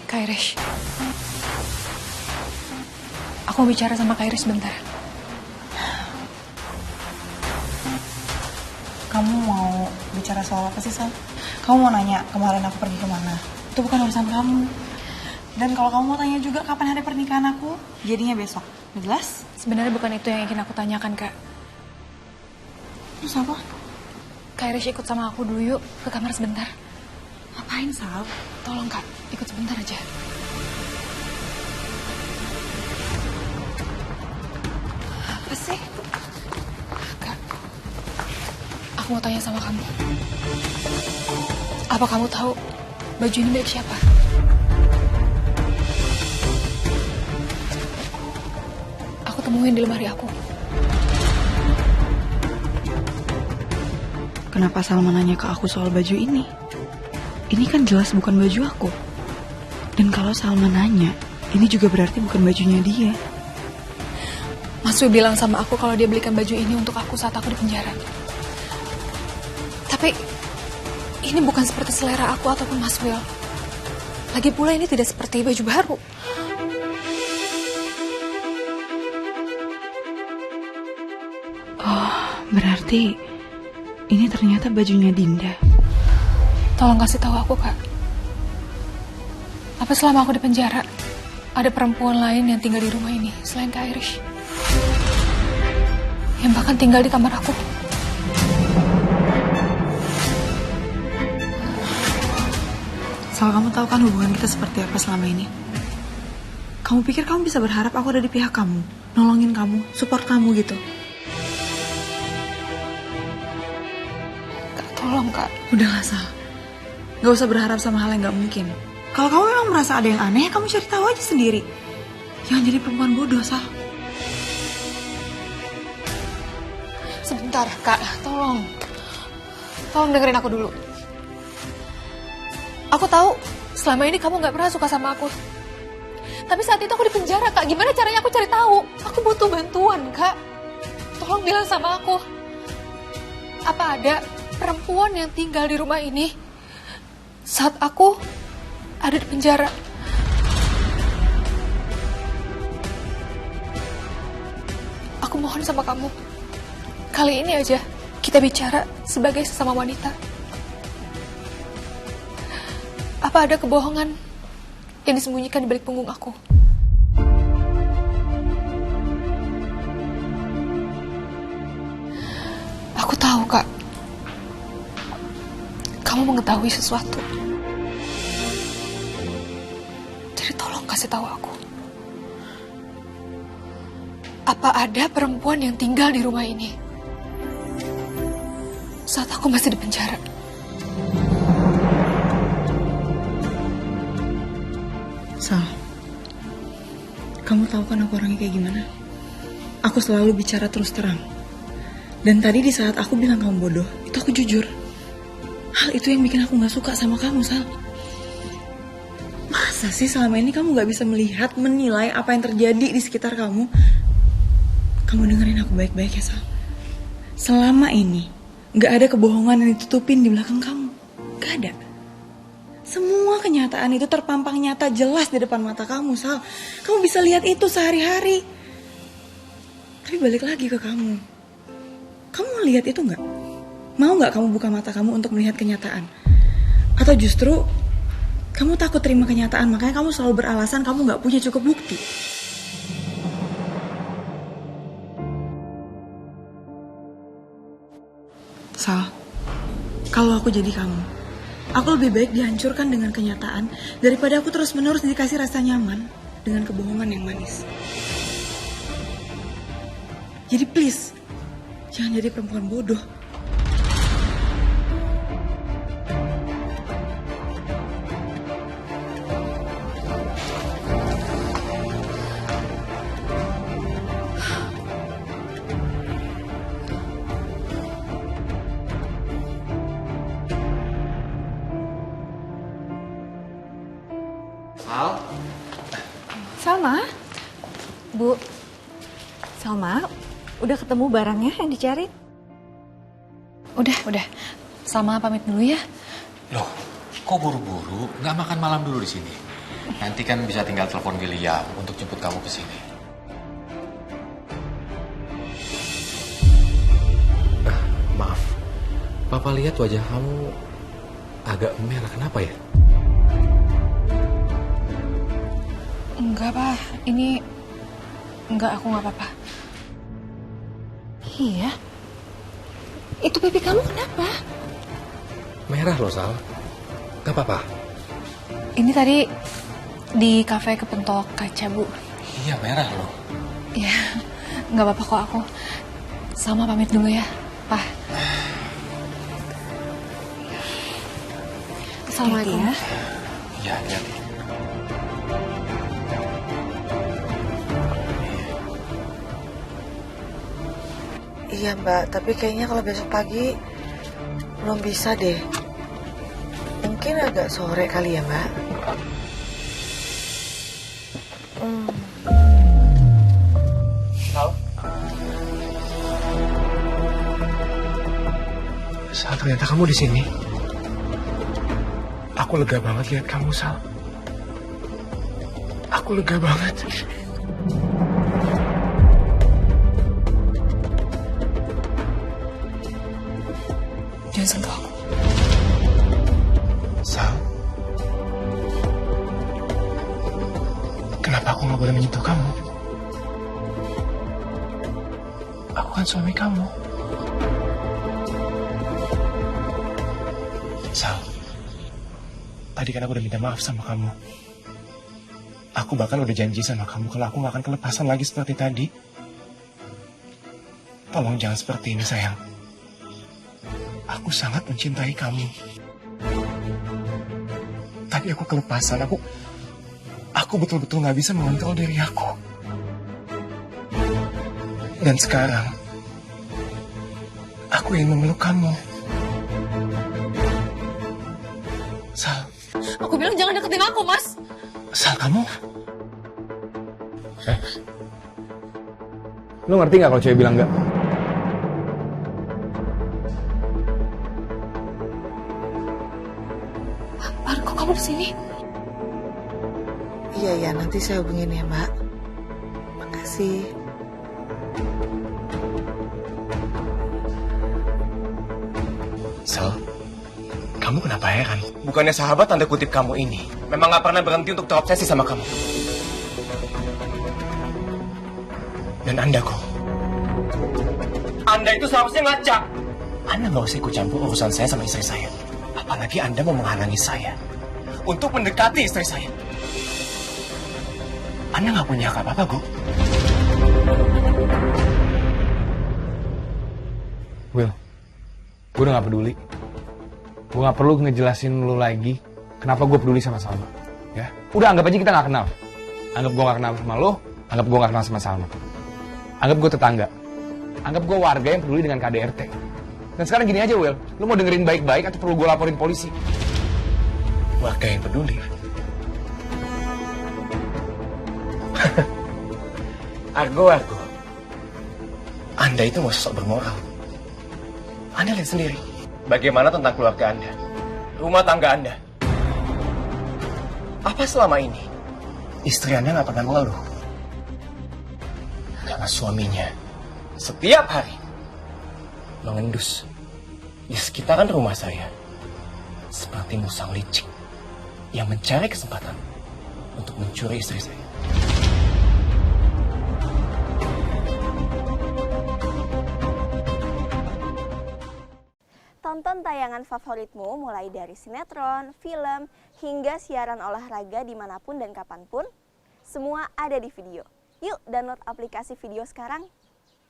Kak Irish. Aku mau bicara sama Kak Irish sebentar. Kamu mau bicara soal apa sih, Sal? Kamu mau nanya kemarin aku pergi kemana? Itu bukan urusan kamu. Dan kalau kamu mau tanya juga kapan hari pernikahan aku, jadinya besok. Udah jelas? Sebenarnya bukan itu yang ingin aku tanyakan, Kak. Terus apa? Kak Irish ikut sama aku dulu yuk ke kamar sebentar. Ngapain, Sal? Tolong, Kak, ikut sebentar aja. Apa sih? Kak, aku mau tanya sama kamu. Apa kamu tahu baju ini milik siapa? Aku temuin di lemari aku. Kenapa Salma nanya ke aku soal baju ini? Ini kan jelas bukan baju aku. Dan kalau Salma nanya, ini juga berarti bukan bajunya dia. Mas Wi bilang sama aku kalau dia belikan baju ini untuk aku saat aku di penjara. Tapi ini bukan seperti selera aku ataupun Mas Will. Lagi pula ini tidak seperti baju baru. Oh, berarti ini ternyata bajunya Dinda. Tolong kasih tahu aku, Kak. Apa selama aku di penjara ada perempuan lain yang tinggal di rumah ini selain Kak Irish? Yang bahkan tinggal di kamar aku. Sal, kamu tahu kan hubungan kita seperti apa selama ini? Kamu pikir kamu bisa berharap aku ada di pihak kamu, nolongin kamu, support kamu gitu? Kak, tolong, Kak. Udahlah, Sal. Gak usah berharap sama hal yang gak mungkin. Kalau kamu memang merasa ada yang aneh, kamu cari tahu aja sendiri. Jangan jadi perempuan bodoh, Sal. Sebentar, Kak. Tolong. Tolong dengerin aku dulu. Aku tahu selama ini kamu gak pernah suka sama aku. Tapi saat itu aku di penjara, Kak. Gimana caranya aku cari tahu? Aku butuh bantuan, Kak. Tolong bilang sama aku. Apa ada perempuan yang tinggal di rumah ini saat aku ada di penjara? Aku mohon sama kamu. Kali ini aja kita bicara sebagai sesama wanita. Apa ada kebohongan yang disembunyikan di balik punggung aku? Aku tahu, Kak. Kamu mengetahui sesuatu. Jadi tolong kasih tahu aku. Apa ada perempuan yang tinggal di rumah ini saat aku masih di penjara? Sal, kamu tahu kan aku orangnya kayak gimana? Aku selalu bicara terus terang. Dan tadi di saat aku bilang kamu bodoh, itu aku jujur. Hal itu yang bikin aku gak suka sama kamu, Sal. Masa sih selama ini kamu gak bisa melihat, menilai apa yang terjadi di sekitar kamu? Kamu dengerin aku baik-baik ya, Sal. Selama ini gak ada kebohongan yang ditutupin di belakang kamu. Gak ada. Semua kenyataan itu terpampang nyata jelas di depan mata kamu, Sal. Kamu bisa lihat itu sehari-hari. Tapi balik lagi ke kamu. Kamu mau lihat itu gak? Mau gak kamu buka mata kamu untuk melihat kenyataan? Atau justru kamu takut terima kenyataan, makanya kamu selalu beralasan kamu gak punya cukup bukti? Sal, kalau aku jadi kamu, aku lebih baik dihancurkan dengan kenyataan daripada aku terus-menerus dikasih rasa nyaman dengan kebohongan yang manis. Jadi please, jangan jadi perempuan bodoh. Sal? Salma? Bu, Salma, udah ketemu barangnya yang dicari? Udah. Sama pamit dulu ya. Loh, kok buru-buru? Nggak makan malam dulu di sini? Nanti kan bisa tinggal telepon William untuk jemput kamu ke sini. Maaf, Papa lihat wajah kamu agak merah. Kenapa ya? Enggak, Pak. Enggak, aku nggak apa-apa. Iya. Itu pipi kamu kenapa? Merah loh, Sal. Gak apa-apa. Ini tadi di kafe kepentok kaca, Bu. Iya, merah loh. Ya, nggak apa-apa kok aku. Sama pamit dulu ya, Pak. Assalamualaikum. Ya. Iya, hati-hati. Iya Mbak, tapi kayaknya kalau besok pagi belum bisa deh. Mungkin agak sore kali ya Mbak. Sal? Sal, ternyata kamu di sini. Aku lega banget lihat kamu, Sal. Aku lega banget. Jangan sentuh aku. Sal? Kenapa aku nggak boleh menyentuh kamu? Aku kan suami kamu. Sal, tadi kan aku udah minta maaf sama kamu. Aku bahkan udah janji sama kamu kalau aku gak akan kelepasan lagi seperti tadi. Tolong jangan seperti ini, sayang. Aku sangat mencintai kamu. Tadi aku kelepasan, aku betul-betul gak bisa mengontrol diri aku. Dan sekarang, aku ingin memeluk kamu. Sal. Aku bilang jangan deketin aku, Mas. Sal, kamu? Lo ngerti gak kalau cewek bilang enggak? Baru kok kamu di sini? Iya, nanti saya hubungin ya Mbak. Makasih. Sal, kamu kenapa heran? Bukannya sahabat tanda kutip kamu ini memang gak pernah berhenti untuk terobsesi sama kamu. Dan Anda kok? Anda itu seharusnya ngaca. Anda gak usah ikut campur urusan saya sama istri saya. Apalagi Anda mau menghalangi saya untuk mendekati istri saya. Anda gak punya hak apa-apa, Gu. Will, gue udah gak peduli. Gue gak perlu ngejelasin lu lagi kenapa gue peduli sama Salma. Ya, udah anggap aja kita gak kenal. Anggap gue gak kenal sama lo, anggap gue gak kenal sama Salma. Anggap gue tetangga. Anggap gue warga yang peduli dengan KDRT. Dan sekarang gini aja, Will. Lu mau dengerin baik-baik atau perlu gue laporin polisi? Warga yang peduli. Argo. Anda itu mau sosok bermoral. Anda lihat sendiri. Bagaimana tentang keluarga Anda? Rumah tangga Anda? Apa selama ini istri Anda nggak pernah mengeluh? Karena suaminya setiap hari mengendus di sekitaran rumah saya seperti musang licik yang mencari kesempatan untuk mencuri istri saya. Tonton tayangan favoritmu mulai dari sinetron, film, hingga siaran olahraga dimanapun dan kapanpun. Semua ada di Video. Yuk download aplikasi Video sekarang.